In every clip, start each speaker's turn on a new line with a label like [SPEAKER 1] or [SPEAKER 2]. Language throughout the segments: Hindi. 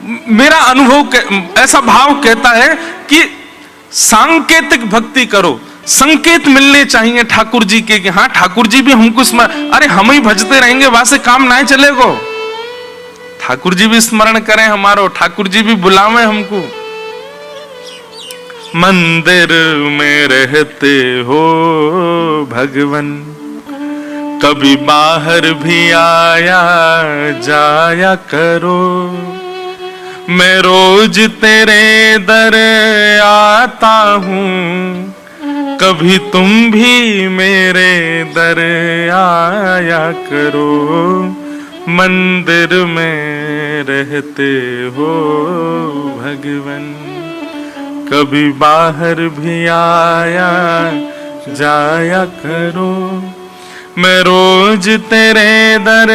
[SPEAKER 1] मेरा अनुभव ऐसा भाव कहता है कि सांकेतिक भक्ति करो, संकेत मिलने चाहिए ठाकुर जी के कि हाँ ठाकुर जी भी हमको स्मरण, अरे हम ही भजते रहेंगे वहां से काम ना चलेगो, ठाकुर जी भी स्मरण करें हमारो, ठाकुर जी भी बुलावे हमको। मंदिर में रहते हो भगवन, कभी बाहर भी आया जाया करो, मैं रोज तेरे दर आता हूँ, कभी तुम भी मेरे दर आया करो, मंदिर में रहते हो भगवन, कभी बाहर भी आया जाया करो, मैं रोज तेरे दर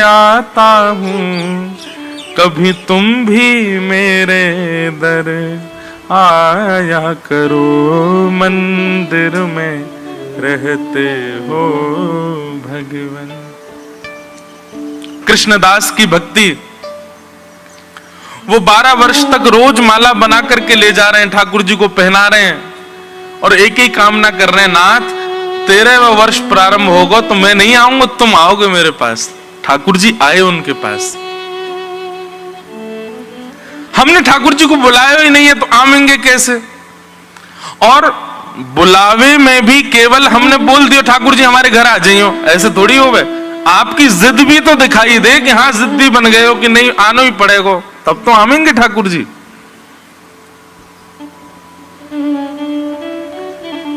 [SPEAKER 1] आता हूँ, कभी तुम भी मेरे दर आया करो, मंदिर में रहते हो भगवन। कृष्णदास की भक्ति, वो 12 वर्ष तक रोज माला बना करके ले जा रहे हैं, ठाकुर जी को पहना रहे हैं और एक ही कामना कर रहे हैं, नाथ 13वां वर्ष प्रारंभ होगा तो मैं नहीं आऊंगा, तुम आओगे मेरे पास। ठाकुर जी आए उनके पास। हमने ठाकुर जी को बुलाया ही नहीं है तो आवेंगे कैसे? और बुलावे में भी केवल हमने बोल दिया ठाकुर जी हमारे घर आ जाइयो, ऐसे थोड़ी हो गए। आपकी जिद भी तो दिखाई दे कि हाँ जिद्दी बन गए हो कि नहीं आना ही पड़ेगा, तब तो आवेंगे ठाकुर जी।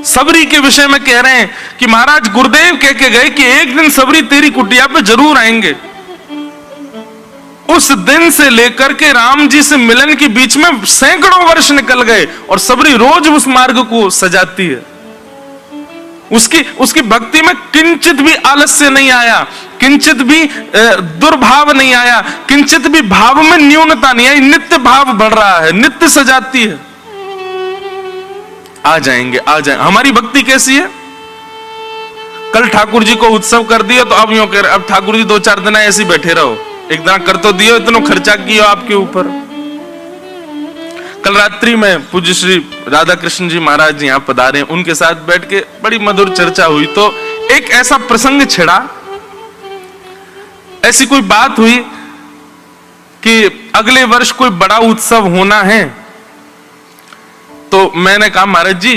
[SPEAKER 1] सबरी के विषय में कह रहे हैं कि महाराज गुरुदेव कह के गए कि एक दिन सबरी तेरी कुटिया पे जरूर आएंगे। उस दिन से लेकर के राम जी से मिलन के बीच में सैकड़ों वर्ष निकल गए और सबरी रोज उस मार्ग को सजाती है। उसकी भक्ति में किंचित भी आलस्य नहीं आया, किंचित भी दुर्भाव नहीं आया, किंचित भी भाव में न्यूनता नहीं आई, नित्य भाव बढ़ रहा है, नित्य सजाती है। आ जाएंगे, आ जाए। हमारी भक्ति कैसी है? कल ठाकुर जी को उत्सव कर दिया तो अब यूं कह रहे अब ठाकुर जी 2-4 दिन ऐसे बैठे रहो, एक दिन कर तो दियो, इतना खर्चा किया आपके ऊपर। कल रात्रि में पूज्य श्री राधा कृष्ण जी महाराज जी यहाँ पधारे, उनके साथ बैठ के बड़ी मधुर चर्चा हुई तो एक ऐसा प्रसंग छिड़ा, ऐसी कोई बात हुई कि अगले वर्ष कोई बड़ा उत्सव होना है। तो मैंने कहा महाराज जी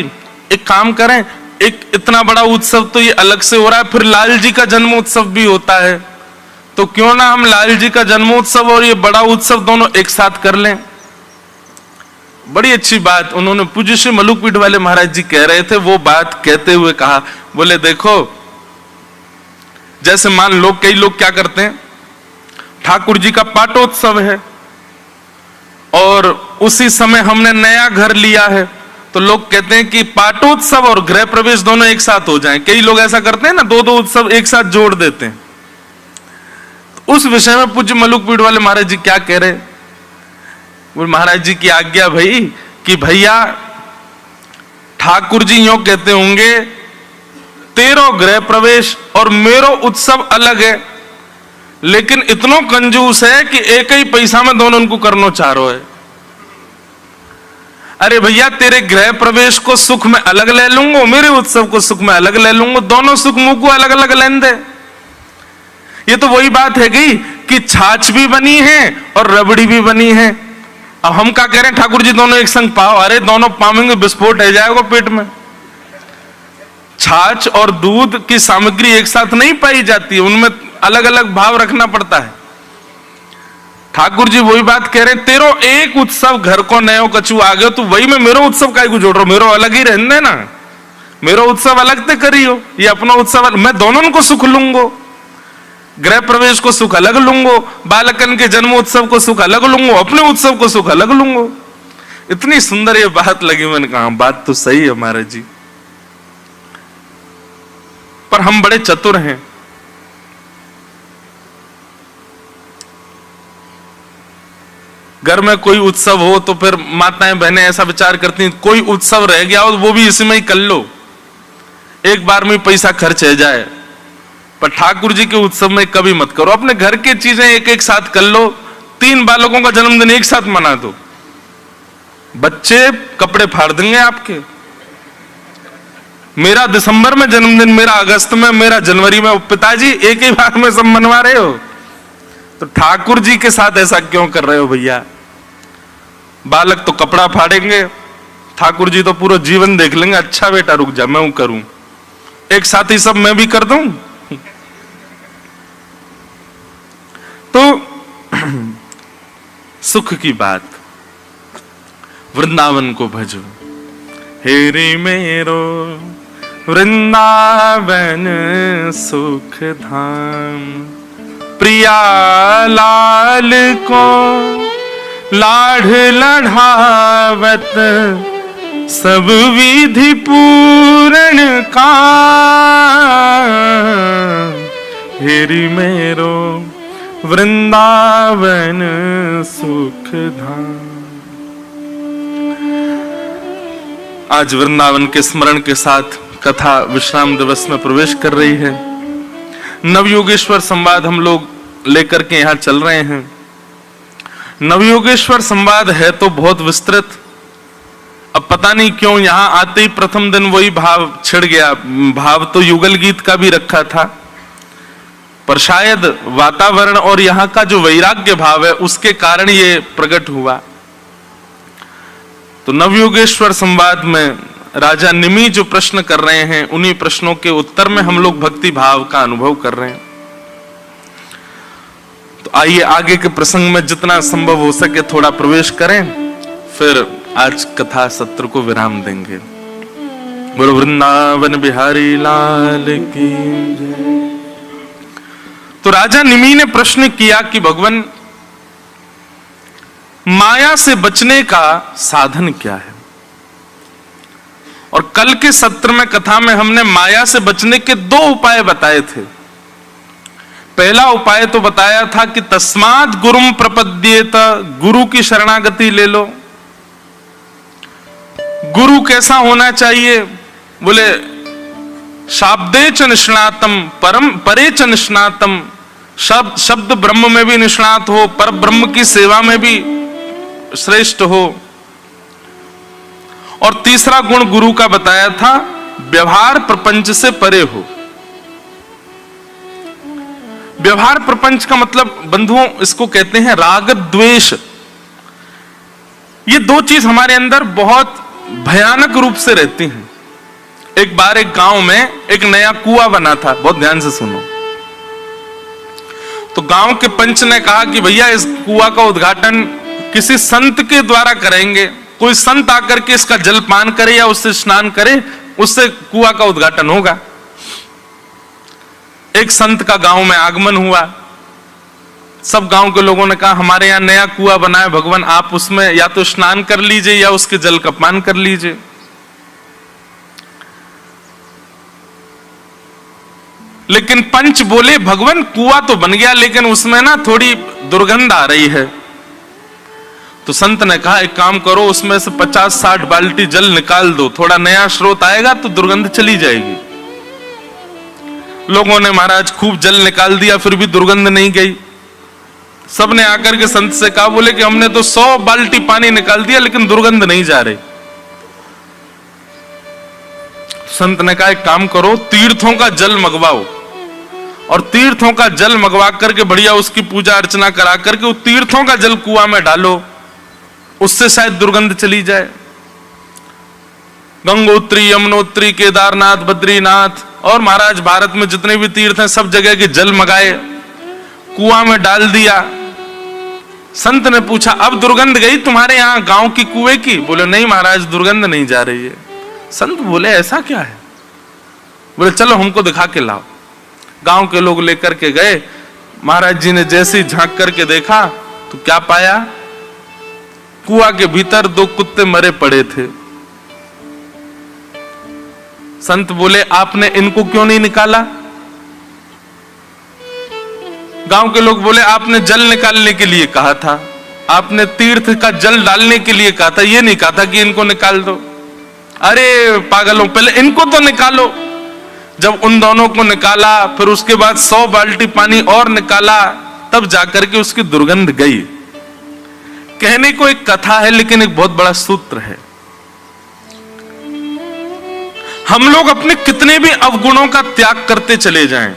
[SPEAKER 1] एक काम करें, एक इतना बड़ा उत्सव तो ये अलग से हो रहा है, फिर लाल जी का जन्मोत्सव भी होता है, तो क्यों ना हम लाल जी का जन्मोत्सव और ये बड़ा उत्सव दोनों एक साथ कर लें। बड़ी अच्छी बात उन्होंने पूज्य श्री मलुकपीठ वाले महाराज जी कह रहे थे, वो बात कहते हुए कहा, बोले देखो जैसे मान लो कई लोग क्या करते हैं, ठाकुर जी का पाटोत्सव है और उसी समय हमने नया घर लिया है, तो लोग कहते हैं कि पाटोत्सव और गृह प्रवेश दोनों एक साथ हो जाएं। कई लोग ऐसा करते हैं ना, 2-2 उत्सव एक साथ जोड़ देते हैं। तो उस विषय में पूज्य मलुकपीठ वाले महाराज जी क्या कह रहे, वो महाराज जी की आज्ञा भाई कि भैया ठाकुर जी यूं कहते होंगे तेरो गृह प्रवेश और मेरो उत्सव अलग है, लेकिन इतनो कंजूस है कि एक ही पैसा में दोनों उनको करना चाह रहे है। अरे भैया तेरे गृह प्रवेश को सुख में अलग ले लूंगा, मेरे उत्सव को सुख में अलग ले लूंगा, दोनों सुख मुंह को अलग अलग लेन दे। ये तो वही बात है गई कि छाछ भी बनी है और रबड़ी भी बनी है। अब हम क्या कह रहे हैं, ठाकुर जी दोनों एक संग पाओ, अरे दोनों पावेंगे विस्फोट हो जाएगा पेट में। छाछ और दूध की सामग्री एक साथ नहीं पाई जाती, उनमें अलग अलग भाव रखना पड़ता है। ठाकुर जी वही बात कह रहे हैं, तेरो एक उत्सव घर को नयो कछु आ गयो, तो वही में मेरो उत्सव काय को जोड़ रहा हूं, मेरो अलग ही रहने ना, मेरो उत्सव अलग ते करियो, ये अपना उत्सव मैं दोनों को सुख लूंगो, गृह प्रवेश को सुख अलग लूंगो, बालकन के जन्मोत्सव को सुख अलग लूंगो, अपने उत्सव को सुख अलग लूंगो। इतनी सुंदर ये बात लगी, मैंने कहा बात तो सही है महाराज जी, पर हम बड़े चतुर हैं। घर में कोई उत्सव हो तो फिर माताएं बहनें ऐसा विचार करती हैं, कोई उत्सव रह गया हो वो भी इसी में ही कर लो, एक बार में पैसा खर्च हो जाए। पर ठाकुर जी के उत्सव में कभी मत करो, अपने घर की चीजें एक एक साथ कर लो, 3 बालकों का जन्मदिन एक साथ मना दो, बच्चे कपड़े फाड़ देंगे आपके। मेरा दिसंबर में जन्मदिन, मेरा अगस्त में, मेरा जनवरी में, पिताजी एक ही बार में सब मनवा रहे हो, तो ठाकुर जी के साथ ऐसा क्यों कर रहे हो भैया? बालक तो कपड़ा फाड़ेंगे, ठाकुर जी तो पूरा जीवन देख लेंगे। अच्छा बेटा रुक जा, मैं करूं, एक साथ ही सब मैं भी कर दूं। तो सुख की बात, वृंदावन को भजो, हेरी मेरो वृंदावन सुख धाम, प्रिया लाल को लाढ़ लढ़ावत, सब विधि पूर्ण का, हेरी मेरो वृंदावन सुख धाम। आज वृंदावन के स्मरण के साथ कथा विश्राम दिवस में प्रवेश कर रही है। नवयोगेश्वर संवाद हम लोग लेकर के यहां चल रहे हैं। नवयोगेश्वर संवाद है तो बहुत विस्तृत, अब पता नहीं क्यों यहां आते ही प्रथम दिन वही भाव छिड़ गया। भाव तो युगल गीत का भी रखा था, पर शायद वातावरण और यहां का जो वैराग्य भाव है उसके कारण ये प्रकट हुआ। तो नवयोगेश्वर संवाद में राजा निमि जो प्रश्न कर रहे हैं, उन्हीं प्रश्नों के उत्तर में हम लोग भक्ति भाव का अनुभव कर रहे हैं। तो आइए आगे के प्रसंग में जितना संभव हो सके थोड़ा प्रवेश करें, फिर आज कथा सत्र को विराम देंगे। बोलो वृंदावन बिहारी लाल की जय। तो राजा निमि ने प्रश्न किया कि भगवान, माया से बचने का साधन क्या है? और कल के सत्र में कथा में हमने माया से बचने के 2 उपाय बताए थे। पहला उपाय तो बताया था कि तस्मात् गुरुम प्रपद्येत, गुरु की शरणागति ले लो। गुरु कैसा होना चाहिए? बोले शाब्दे च निष्णातम परम परे च निष्णातम, शब्द ब्रह्म में भी निष्णात हो, पर ब्रह्म की सेवा में भी श्रेष्ठ हो। और तीसरा गुण गुरु का बताया था, व्यवहार प्रपंच से परे हो। व्यवहार प्रपंच का मतलब बंधुओं इसको कहते हैं राग द्वेष। ये 2 चीज हमारे अंदर बहुत भयानक रूप से रहती हैं। एक बार एक गांव में एक नया कुआं बना था, बहुत ध्यान से सुनो। तो गांव के पंच ने कहा कि भैया इस कुआं का उद्घाटन किसी संत के द्वारा करेंगे, कोई संत आकर के इसका जल पान करे या उससे स्नान करे, उससे कुआं का उद्घाटन होगा। एक संत का गांव में आगमन हुआ। सब गांव के लोगों ने कहा हमारे यहां नया कुआं बना है, भगवान आप उसमें या तो स्नान कर लीजिए या उसके जल का पान कर लीजिए। लेकिन पंच बोले भगवान कुआं तो बन गया, लेकिन उसमें ना थोड़ी दुर्गंध आ रही है। तो संत ने कहा एक काम करो, उसमें से 50-60 बाल्टी जल निकाल दो, थोड़ा नया स्रोत आएगा तो दुर्गंध चली जाएगी। लोगों ने महाराज खूब जल निकाल दिया, फिर भी दुर्गंध नहीं गई। सबने आकर के संत से कहा, बोले कि हमने तो 100 बाल्टी पानी निकाल दिया लेकिन दुर्गंध नहीं जा रही। संत ने कहा एक काम करो, तीर्थों का जल मंगवाओ, और तीर्थों का जल मंगवा करके बढ़िया उसकी पूजा अर्चना करा करके उस तीर्थों का जल कुआं में डालो, उससे शायद दुर्गंध चली जाए। गंगोत्री, यमुनोत्री, केदारनाथ, बद्रीनाथ और महाराज भारत में जितने भी तीर्थ हैं सब जगह के जल मंगाए, कुआं में डाल दिया। संत ने पूछा अब दुर्गंध गई तुम्हारे यहां गांव की कुएं की? बोले नहीं महाराज दुर्गंध नहीं जा रही है। संत बोले ऐसा क्या है? बोले चलो हमको दिखा के लाओ। गांव के लोग लेकर के गए। महाराज जी ने जैसे ही झांक करके देखा तो क्या पाया? कुआं के भीतर 2 कुत्ते मरे पड़े थे। संत बोले आपने इनको क्यों नहीं निकाला? गांव के लोग बोले आपने जल निकालने के लिए कहा था, आपने तीर्थ का जल डालने के लिए कहा था, ये नहीं कहा था कि इनको निकाल दो। अरे पागलों, पहले इनको तो निकालो। जब उन दोनों को निकाला, फिर उसके बाद 100 बाल्टी पानी और निकाला, तब जाकर के उसकी दुर्गंध गई। कहने को एक कथा है, लेकिन एक बहुत बड़ा सूत्र है। हम लोग अपने कितने भी अवगुणों का त्याग करते चले जाएं,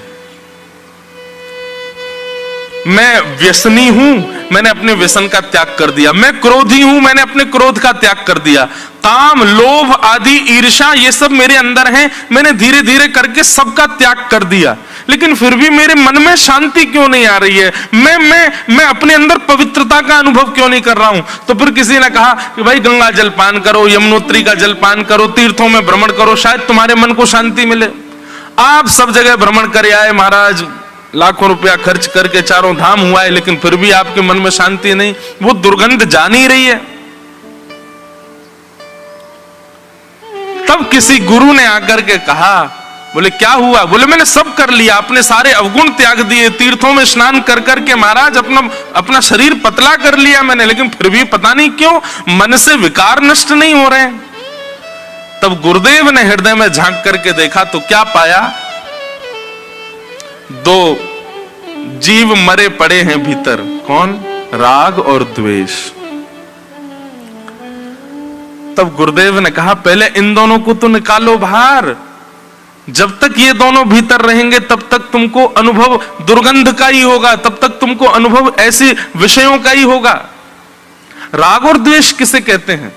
[SPEAKER 1] मैं व्यसनी हूं, मैंने अपने व्यसन का त्याग कर दिया। मैं क्रोधी हूं, मैंने अपने क्रोध का त्याग कर दिया। काम, लोभ आदि, ईर्ष्या, ये सब मेरे अंदर हैं, मैंने धीरे धीरे करके सबका त्याग कर दिया। लेकिन फिर भी मेरे मन में शांति क्यों नहीं आ रही है? मैं अपने अंदर पवित्रता का अनुभव क्यों नहीं कर रहा हूं? तो फिर किसी ने कहा कि भाई गंगा जल पान करो, यमुनोत्री का जल पान करो, तीर्थों में भ्रमण करो, शायद तुम्हारे मन को शांति मिले। आप सब जगह भ्रमण कर आए महाराज, लाखों रुपया खर्च करके चारों धाम हुआ है, लेकिन फिर भी आपके मन में शांति नहीं, वो दुर्गंध जा नहीं रही है। तब किसी गुरु ने आकर के कहा, बोले क्या हुआ? बोले मैंने सब कर लिया, अपने सारे अवगुण त्याग दिए, तीर्थों में स्नान कर करके महाराज अपना शरीर पतला कर लिया मैंने, लेकिन फिर भी पता नहीं क्यों मन से विकार नष्ट नहीं हो रहे। तब गुरुदेव ने हृदय में झांक करके देखा तो क्या पाया? दो जीव मरे पड़े हैं भीतर। कौन? राग और द्वेष। तब गुरुदेव ने कहा पहले इन दोनों को तो निकालो बाहर। जब तक ये दोनों भीतर रहेंगे तब तक तुमको अनुभव दुर्गंध का ही होगा, तब तक तुमको अनुभव ऐसे विषयों का ही होगा। राग और द्वेष किसे कहते हैं?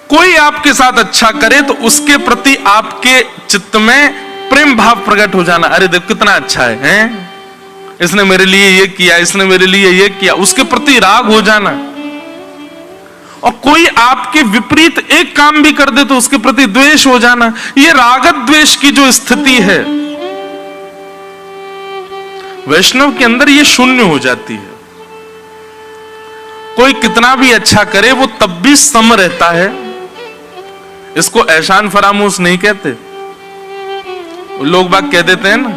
[SPEAKER 1] कोई आपके साथ अच्छा करे तो उसके प्रति आपके चित्त में प्रेम भाव प्रकट हो जाना। अरे देख कितना अच्छा है, हैं? इसने मेरे लिए ये किया, इसने मेरे लिए ये किया, उसके प्रति राग हो जाना। और कोई आपके विपरीत एक काम भी कर दे तो उसके प्रति द्वेष हो जाना। ये रागत द्वेष की जो स्थिति है वैष्णव के अंदर, ये शून्य हो जाती है। कोई कितना भी अच्छा करे वो तब भी सम रहता है। इसको ऐशान फरामोश नहीं कहते। लोग बात कह देते हैं ना,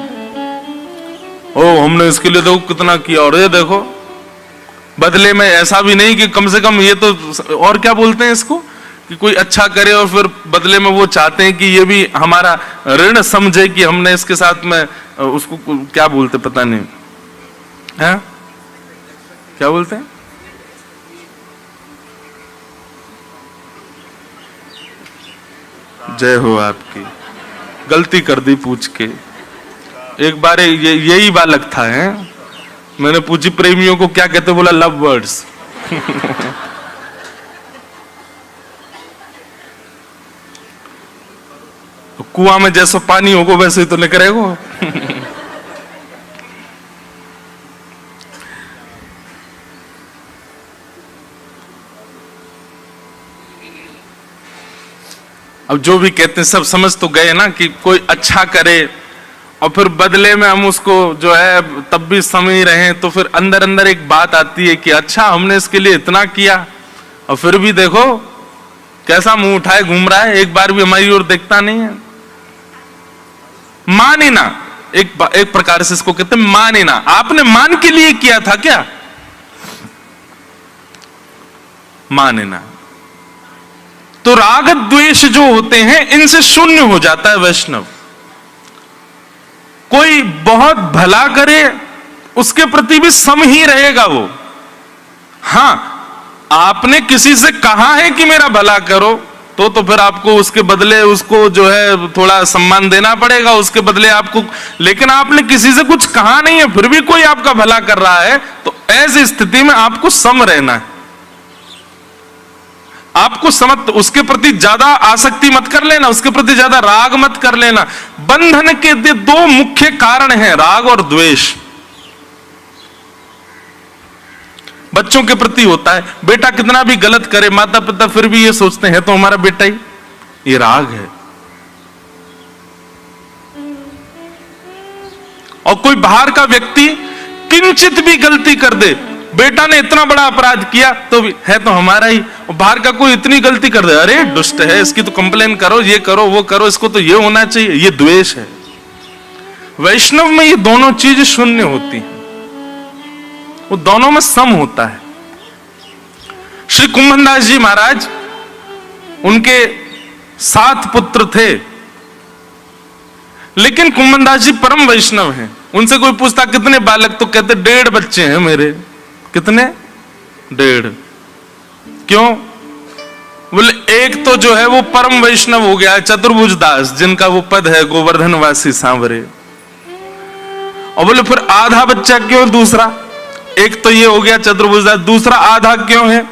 [SPEAKER 1] ओ हमने इसके लिए देखो कितना किया, और ये देखो बदले में ऐसा भी नहीं कि कम से कम ये तो, और क्या बोलते हैं इसको, कि कोई अच्छा करे और फिर बदले में वो चाहते हैं कि ये भी हमारा ऋण समझे कि हमने इसके साथ में, उसको क्या बोलते पता नहीं है, क्या बोलते हैं? जय हो आपकी। गलती कर दी पूछ के। एक बार यही बालक था, है? मैंने पूछी प्रेमियों को क्या कहते, बोला लव वर्ड्स। तो कुआं में जैसा पानी होगा वैसे ही तो निकलेगा। अब जो भी कहते हैं सब समझ तो गए ना कि कोई अच्छा करे और फिर बदले में हम उसको जो है तब भी समझ रहे हैं, तो फिर अंदर अंदर एक बात आती है कि अच्छा हमने इसके लिए इतना किया और फिर भी देखो कैसा मुंह उठाए घूम रहा है, एक बार भी हमारी ओर देखता नहीं है। माने ना, एक प्रकार से इसको कहते हैं माने ना। आपने मान के लिए किया था क्या? माने ना। तो राग द्वेष जो होते हैं इनसे शून्य हो जाता है वैष्णव। कोई बहुत भला करे उसके प्रति भी सम ही रहेगा वो। हां, आपने किसी से कहा है कि मेरा भला करो, तो फिर आपको उसके बदले उसको जो है थोड़ा सम्मान देना पड़ेगा उसके बदले आपको। लेकिन आपने किसी से कुछ कहा नहीं है फिर भी कोई आपका भला कर रहा है, तो ऐसी स्थिति में आपको सम रहना है। आपको समझ, उसके प्रति ज्यादा आसक्ति मत कर लेना, उसके प्रति ज्यादा राग मत कर लेना। बंधन के दो मुख्य कारण हैं, राग और द्वेष। बच्चों के प्रति होता है, बेटा कितना भी गलत करे माता पिता फिर भी ये सोचते हैं तो हमारा बेटा ही, ये राग है। और कोई बाहर का व्यक्ति किंचित भी गलती कर दे, बेटा ने इतना बड़ा अपराध किया तो भी है तो हमारा ही। और बाहर का कोई इतनी गलती कर दे, अरे दुष्ट है, इसकी तो कंप्लेन करो, ये करो वो करो, इसको तो ये होना चाहिए, ये द्वेष है। वैष्णव में ये दोनों चीज शून्य होती हैं, वो दोनों में सम होता है। श्री कुंभनदास जी महाराज, उनके 7 पुत्र थे, लेकिन कुंभनदास जी परम वैष्णव हैं। उनसे कोई पूछता कितने बालक, तो कहते 1.5 बच्चे हैं मेरे। कितने? 1.5। क्यों? बोले एक तो जो है वो परम वैष्णव हो गया चतुर्भुज दास, जिनका वो पद है गोवर्धनवासी सांवरे। और बोले फिर आधा बच्चा क्यों दूसरा? एक तो ये हो गया चतुर्भुज दास, दूसरा आधा क्यों है?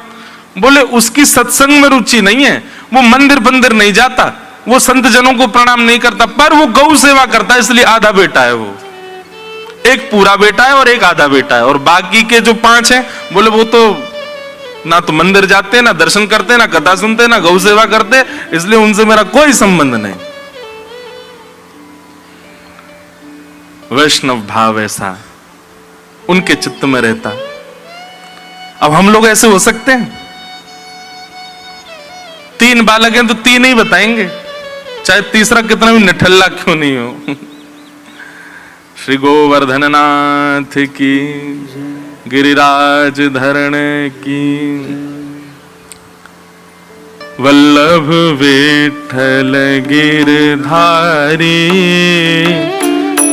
[SPEAKER 1] बोले उसकी सत्संग में रुचि नहीं है, वो मंदिर बंदिर नहीं जाता, वो संत जनों को प्रणाम नहीं करता, पर वो गौ सेवा करता है, इसलिए आधा बेटा है वो। एक पूरा बेटा है और एक आधा बेटा है। और बाकी के जो 5 हैं, बोले वो तो ना तो मंदिर जाते, ना दर्शन करते, ना कथा सुनते, ना गौ सेवा करते, इसलिए उनसे मेरा कोई संबंध नहीं। वैष्णव भाव ऐसा उनके चित्त में रहता। अब हम लोग ऐसे हो सकते हैं? 3 बालक हैं तो 3 ही बताएंगे, चाहे तीसरा कितना भी निठल्ला क्यों नहीं हो। श्री गोवर्धन नाथ की, गिरिराज धरण की, वल्लभ विठ्ठल गिरधारी,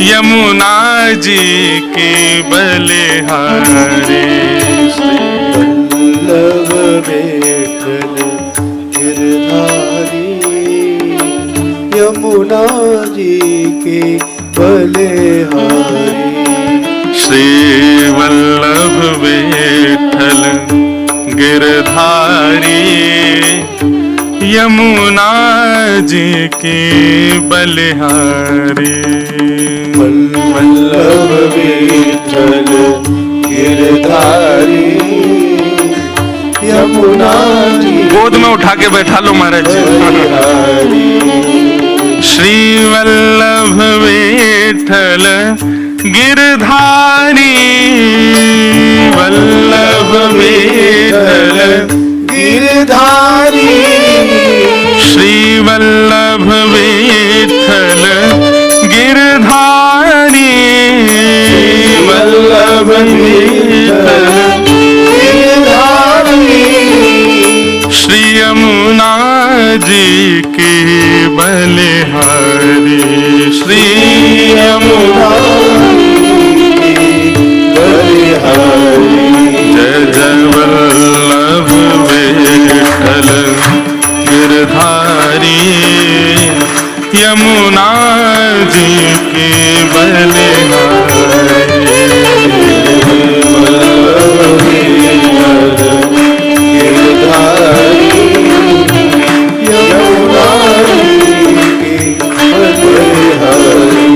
[SPEAKER 1] यमुना जी के बलिहारी।
[SPEAKER 2] वल्लभ विठ्ठल गिरधारी, यमुना जी के बलिहारी।
[SPEAKER 1] श्री वल्लभ विठ्ठल गिरधारी, यमुना जी के बलिहारी।
[SPEAKER 2] वल्लभ विठ्ठल गिरधारी, यमुना जी
[SPEAKER 1] गोद में उठा के बैठा लो महाराज जी। श्री वल्लभ विठ्ठल गिरधारी, वल्लभ विठ्ठल
[SPEAKER 2] गिरधारी,
[SPEAKER 1] श्री वल्लभ विठ्ठल गिरधारी, वल्लभ विठ्ठल
[SPEAKER 2] गिरधारी।
[SPEAKER 1] श्री यमुना जी की बलिहारी, श्री यमुना
[SPEAKER 2] बलिहारी।
[SPEAKER 1] जय जय वल्लभ विठ्ठल गिरधारी, यमुना जी की बलिहारी।
[SPEAKER 2] वल्लभ विठ्ठल गिरधारी, यमुना जी की बलिहारी।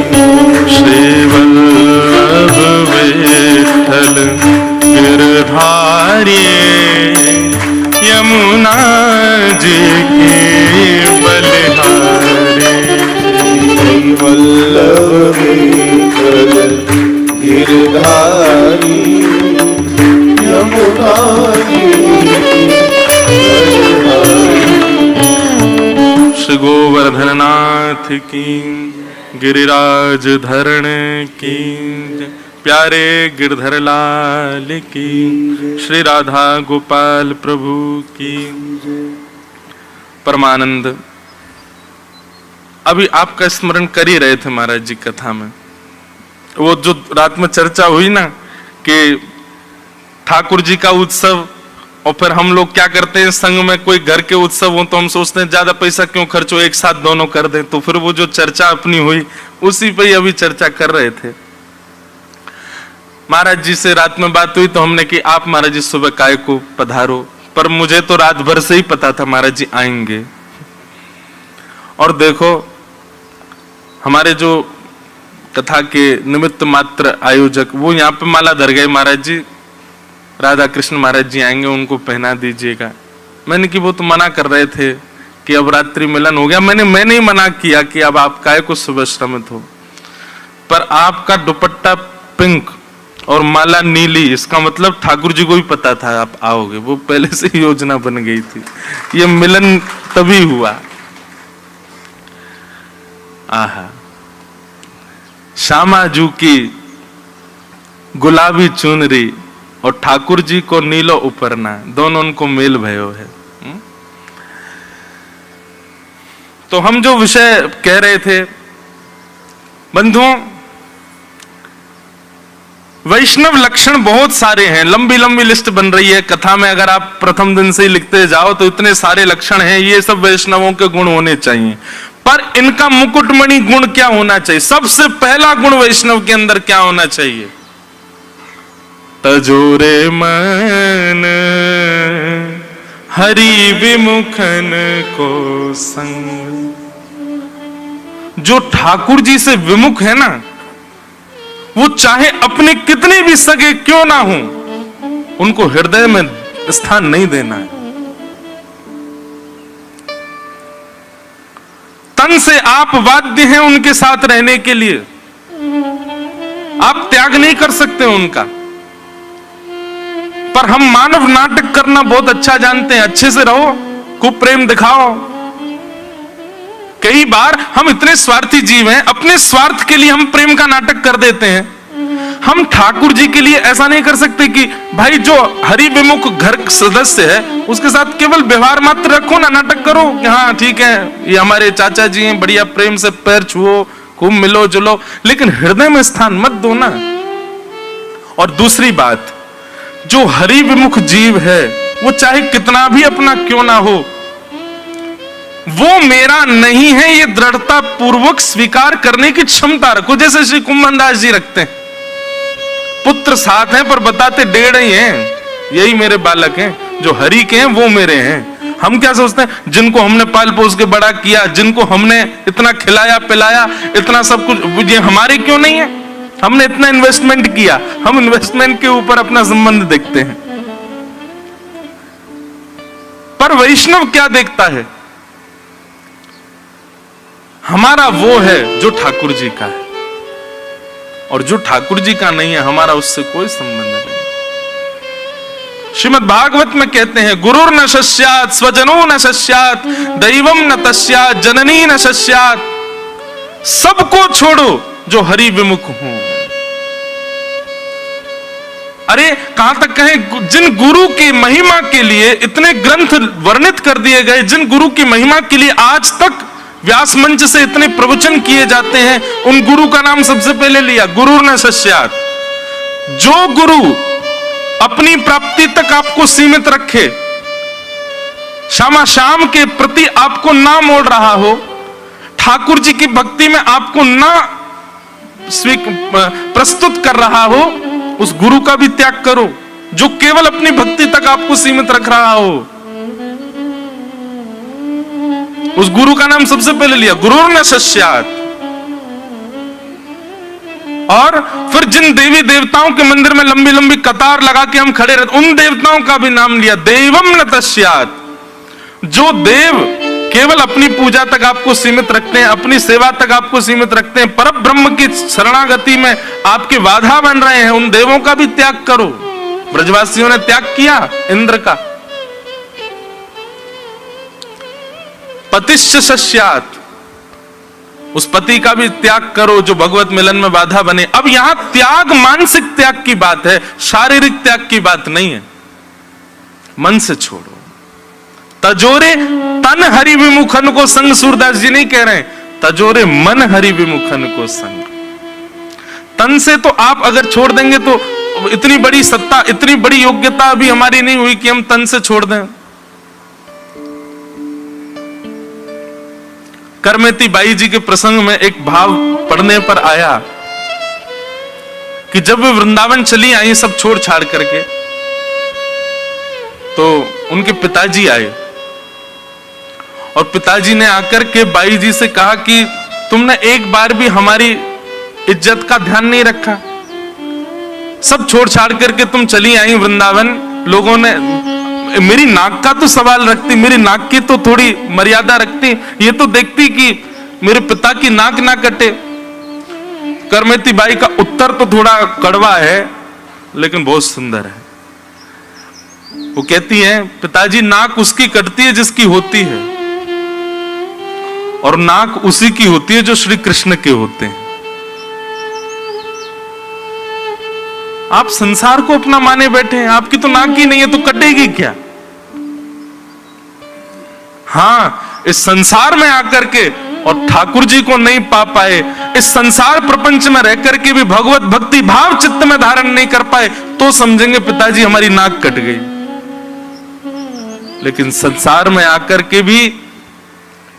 [SPEAKER 1] श्री वल्लभ विठ्ठल गिरधारी, यमुना जी की बलिहारी।
[SPEAKER 2] वल्लभ विठ्ठल गिरधारी, यमुना जी की बलिहारी।
[SPEAKER 1] श्री गोवर्धन नाथ की, गिरिराज धरण की, प्यारे गिरधर लाल की, श्री राधा गोपाल प्रभु की। परमानंद अभी आपका स्मरण कर ही रहे थे महाराज जी कथा में। वो जो रात में चर्चा हुई ना कि ठाकुर जी का उत्सव, और फिर हम लोग क्या करते हैं संघ में कोई घर के उत्सव हो तो हम सोचते हैं ज्यादा पैसा क्यों खर्च हो, एक साथ दोनों कर दें। तो फिर वो जो चर्चा अपनी हुई उसी पे ही अभी चर्चा कर रहे थे। महाराज जी से रात में बात हुई तो हमने कि आप महाराज जी सुबह काय को पधारो, पर मुझे तो रात भर से ही पता था महाराज जी आएंगे। और देखो हमारे जो कथा के निमित्त मात्र आयोजक वो यहाँ पे माला धर गए, महाराज जी राधा कृष्ण महाराज जी आएंगे उनको पहना दीजिएगा। मैंने कि वो तो मना कर रहे थे कि अब रात्रि मिलन हो गया। मैंने ही मना किया कि अब आप काय को सुबह श्रमित हो, पर आपका दुपट्टा पिंक और माला नीली, इसका मतलब ठाकुर जी को भी पता था आप आओगे, वो पहले से योजना बन गई थी। ये मिलन तभी हुआ। आहा, श्यामा जू की गुलाबी चुनरी और ठाकुर जी को नीलो उपरना, दोनों उनको मेल भयो है। तो हम जो विषय कह रहे थे बंधुओं, वैष्णव लक्षण बहुत सारे हैं, लंबी लंबी लिस्ट बन रही है कथा में। अगर आप प्रथम दिन से ही लिखते जाओ तो इतने सारे लक्षण हैं, ये सब वैष्णवों के गुण होने चाहिए। पर इनका मुकुटमणि गुण क्या होना चाहिए? सबसे पहला गुण वैष्णव के अंदर क्या होना चाहिए? तजोरे मन हरि विमुखन को संग। जो ठाकुर जी से विमुख है ना, वो चाहे अपने कितने भी सगे क्यों ना हो, उनको हृदय में स्थान नहीं देना है। तन से आप बाध्य हैं उनके साथ रहने के लिए, आप त्याग नहीं कर सकते उनका। पर हम मानव नाटक करना बहुत अच्छा जानते हैं, अच्छे से रहो, खूब प्रेम दिखाओ। कई बार हम इतने स्वार्थी जीव हैं, अपने स्वार्थ के लिए हम प्रेम का नाटक कर देते हैं। हम ठाकुर जी के लिए ऐसा नहीं कर सकते कि भाई जो हरि विमुख घर सदस्य है उसके साथ केवल व्यवहार मात्र रखो ना, नाटक करो कि हाँ ठीक है ये हमारे चाचा जी हैं, बढ़िया प्रेम से पैर छुओ, खूब मिलो जुलो, लेकिन हृदय में स्थान मत दो ना। और दूसरी बात, जो हरि विमुख जीव है वो चाहे कितना भी अपना क्यों ना हो, वो मेरा नहीं है, ये दृढ़ता पूर्वक स्वीकार करने की क्षमता रखो। जैसे श्री कुंभन दास जी रखते हैं, पुत्र साथ हैं पर बताते 1.5 ही हैं, यही मेरे बालक हैं, जो हरि के हैं वो मेरे हैं। हम क्या सोचते हैं, जिनको हमने पाल पोस के बड़ा किया, जिनको हमने इतना खिलाया पिलाया, इतना सब कुछ, ये हमारे क्यों नहीं है? हमने इतना इन्वेस्टमेंट किया, हम इन्वेस्टमेंट के ऊपर अपना संबंध देखते हैं। पर वैष्णव क्या देखता है? हमारा वो है जो ठाकुर जी का है, और जो ठाकुर जी का नहीं है हमारा उससे कोई संबंध नहीं। श्रीमद् भागवत में कहते हैं, गुरुर न शस्यात् स्वजनो न शस्यात् दैवम न तस्यात् जननी न शस्यात्। सबको छोड़ो जो हरि विमुख हो। अरे कहां तक कहें, जिन गुरु की महिमा के लिए इतने ग्रंथ वर्णित कर दिए गए, जिन गुरु की महिमा के लिए आज तक व्यास मंच से इतने प्रवचन किए जाते हैं, उन गुरु का नाम सबसे पहले लिया, गुरु न शस्यात्। जो गुरु अपनी प्राप्ति तक आपको सीमित रखे, श्यामा श्याम के प्रति आपको ना मोड़ रहा हो, ठाकुर जी की भक्ति में आपको ना प्रस्तुत कर रहा हो, उस गुरु का भी त्याग करो। जो केवल अपनी भक्ति तक आपको सीमित रख रहा हो, उस गुरु का नाम सबसे पहले लिया, गुरु न शस्यात्। और फिर जिन देवी देवताओं के मंदिर में लंबी लंबी कतार लगा के हम खड़े रहते, उन देवताओं का भी नाम लिया, देवम न तस्यात्। जो देव केवल अपनी पूजा तक आपको सीमित रखते हैं, अपनी सेवा तक आपको सीमित रखते हैं, परम ब्रह्म की शरणागति में आपके बाधा बन रहे हैं, उन देवों का भी त्याग करो। ब्रजवासियों ने त्याग किया इंद्र का। पतिश्च शस्यात्, उस पति का भी त्याग करो जो भगवत मिलन में बाधा बने। अब यहां त्याग मानसिक त्याग की बात है, शारीरिक त्याग की बात नहीं है। मन से छोड़ो। तजोरे तन हरि विमुखन को संग, सूरदास जी नहीं कह रहे हैं, तजोरे मन हरि विमुखन को संग। तन से तो आप अगर छोड़ देंगे तो इतनी बड़ी सत्ता, इतनी बड़ी योग्यता अभी हमारी नहीं हुई कि हम तन से छोड़ दें। करमेती बाई जी के प्रसंग में एक भाव पढ़ने पर आया कि जब वे वृंदावन चली आई सब छोड़ छाड़ करके, तो उनके पिताजी आए और पिताजी ने आकर के बाई जी से कहा कि तुमने एक बार भी हमारी इज्जत का ध्यान नहीं रखा, सब छोड़ छाड़ करके तुम चली आई वृंदावन। लोगों ने मेरी नाक का तो सवाल रखती, मेरी नाक की तो थोड़ी मर्यादा रखती, ये तो देखती कि मेरे पिता की नाक ना कटे। करमेती बाई का उत्तर तो थोड़ा कड़वा है लेकिन बहुत सुंदर है। वो कहती है, पिताजी नाक उसकी कटती है जिसकी होती है, और नाक उसी की होती है जो श्री कृष्ण के होते हैं। आप संसार को अपना माने बैठे हैं, आपकी तो नाक ही नहीं है तो कटेगी क्या? हाँ, इस संसार में आकर के और ठाकुर जी को नहीं पा पाए, इस संसार प्रपंच में रह करके भी भगवत भक्ति भाव चित्त में धारण नहीं कर पाए तो समझेंगे पिताजी हमारी नाक कट गई। लेकिन संसार में आकर के भी,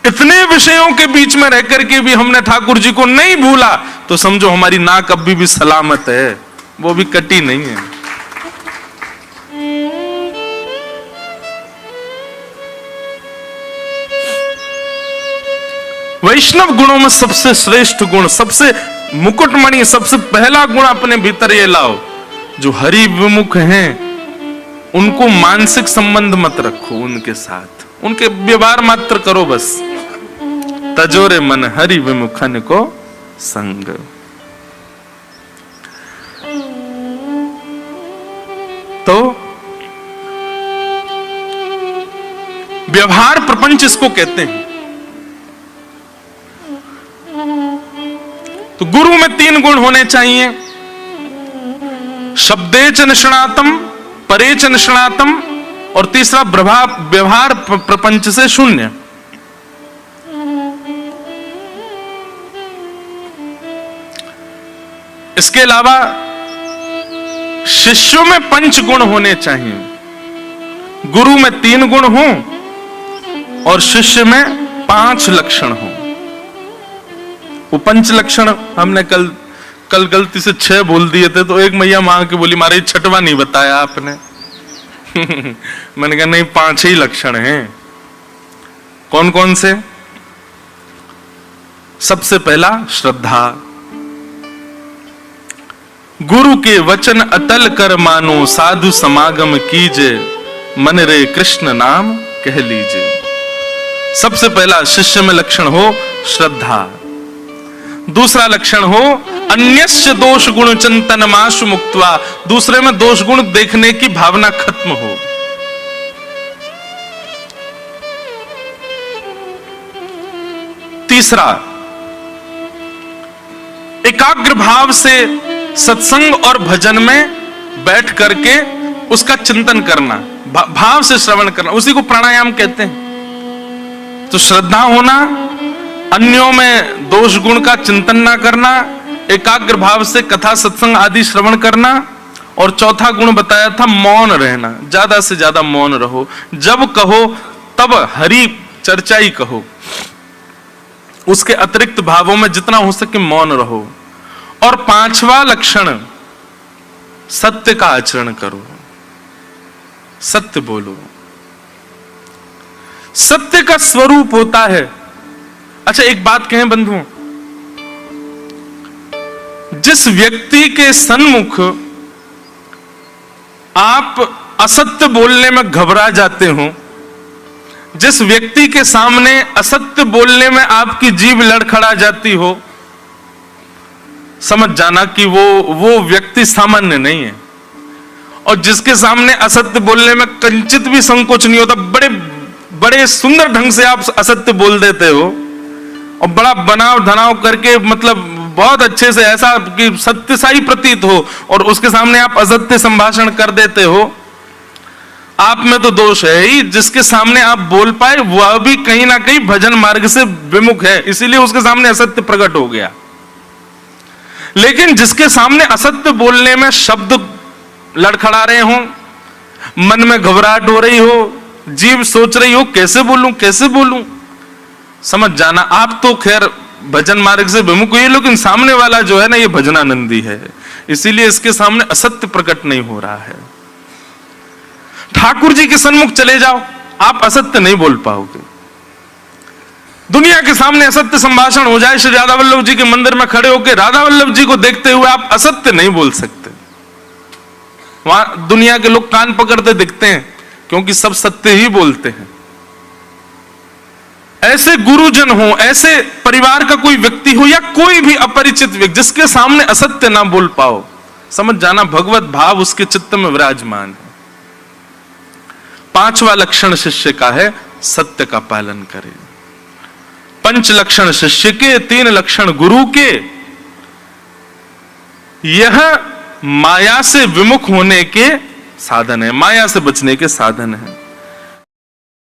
[SPEAKER 1] इतने विषयों के बीच में रह करके भी हमने ठाकुर जी को नहीं भूला तो समझो हमारी नाक अभी भी सलामत है, वो भी कटी नहीं है। वैष्णव गुणों में सबसे श्रेष्ठ गुण, सबसे मुकुटमणि, सबसे पहला गुण अपने भीतर ये लाओ, जो हरि विमुख हैं उनको मानसिक संबंध मत रखो, उनके साथ उनके व्यवहार मात्र करो बस। तजोरे मन हरि विमुखन को संग। तो व्यवहार प्रपंच इसको कहते हैं। तो गुरु में 3 गुण होने चाहिए, शब्दे च निष्णातम, परे च निष्णातम, और तीसरा व्यवहार प्रपंच से शून्य। इसके अलावा शिष्यों में 5 गुण होने चाहिए, गुरु में 3 गुण हो और शिष्य में 5 लक्षण हो। वो 5 लक्षण हमने कल गलती से 6 बोल दिए थे, तो एक मैया मां की बोली मारे 6वां नहीं बताया आपने। मैंने कहा नहीं, 5 ही लक्षण हैं। कौन कौन से? सबसे पहला श्रद्धा, गुरु के वचन अतल कर मानो, साधु समागम कीजे, मन रे कृष्ण नाम कह लीजिए। सबसे पहला शिष्य में लक्षण हो श्रद्धा। दूसरा लक्षण हो अन्यस्य दोष गुण चिंतन माशु मुक्त्वा, दूसरे में दोष गुण देखने की भावना खत्म हो। तीसरा, एकाग्र भाव से सत्संग और भजन में बैठ करके उसका चिंतन करना, भाव से श्रवण करना, उसी को प्राणायाम कहते हैं। तो श्रद्धा होना, अन्यों में दोष गुण का चिंतन ना करना, एकाग्र भाव से कथा सत्संग आदि श्रवण करना, और चौथा गुण बताया था मौन रहना, ज्यादा से ज्यादा मौन रहो, जब कहो तब हरि चर्चा ही कहो, उसके अतिरिक्त भावों में जितना हो सके मौन रहो। और 5वां लक्षण, सत्य का आचरण करो, सत्य बोलो। सत्य का स्वरूप होता है। अच्छा एक बात कहें बंधुओं, जिस व्यक्ति के सन्मुख आप असत्य बोलने में घबरा जाते हो, जिस व्यक्ति के सामने असत्य बोलने में आपकी जीभ लड़खड़ा जाती हो, समझ जाना कि वो व्यक्ति सामान्य नहीं है। और जिसके सामने असत्य बोलने में कंचित भी संकोच नहीं होता, बड़े बड़े सुंदर ढंग से आप असत्य बोल देते हो और बड़ा बनाव धनाव करके, मतलब बहुत अच्छे से, ऐसा कि सत्य सा ही प्रतीत हो, और उसके सामने आप असत्य संभाषण कर देते हो, आप में तो दोष है ही। जिसके सामने आप बोल पाए वह भी कहीं ना कहीं भजन मार्ग से विमुख है, इसीलिए उसके सामने असत्य प्रकट हो गया। लेकिन जिसके सामने असत्य बोलने में शब्द लड़खड़ा रहे हो, मन में घबराहट हो रही हो, जीभ सोच रही हो कैसे बोलूं कैसे बोलूं, समझ जाना आप तो खैर भजन मार्ग से विमुख हुई, लेकिन सामने वाला जो है ना ये भजनानंदी है, इसीलिए इसके सामने असत्य प्रकट नहीं हो रहा है। ठाकुर जी के सन्मुख चले जाओ, आप असत्य नहीं बोल पाओगे। दुनिया के सामने असत्य संभाषण हो जाए, श्री राधा वल्लभ जी के मंदिर में खड़े होकर राधा वल्लभ जी को देखते हुए आप असत्य नहीं बोल सकते। वहां दुनिया के लोग कान पकड़ते दिखते हैं, क्योंकि सब सत्य ही बोलते हैं। ऐसे गुरुजन हो, ऐसे परिवार का कोई व्यक्ति हो या कोई भी अपरिचित व्यक्ति जिसके सामने असत्य ना बोल पाओ, समझ जाना भगवत भाव उसके चित्त में विराजमान है। 5वां लक्षण शिष्य का है सत्य का पालन करे। 5 लक्षण शिष्य के, 3 लक्षण गुरु के। यह माया से विमुख होने के साधन है, माया से बचने के साधन है।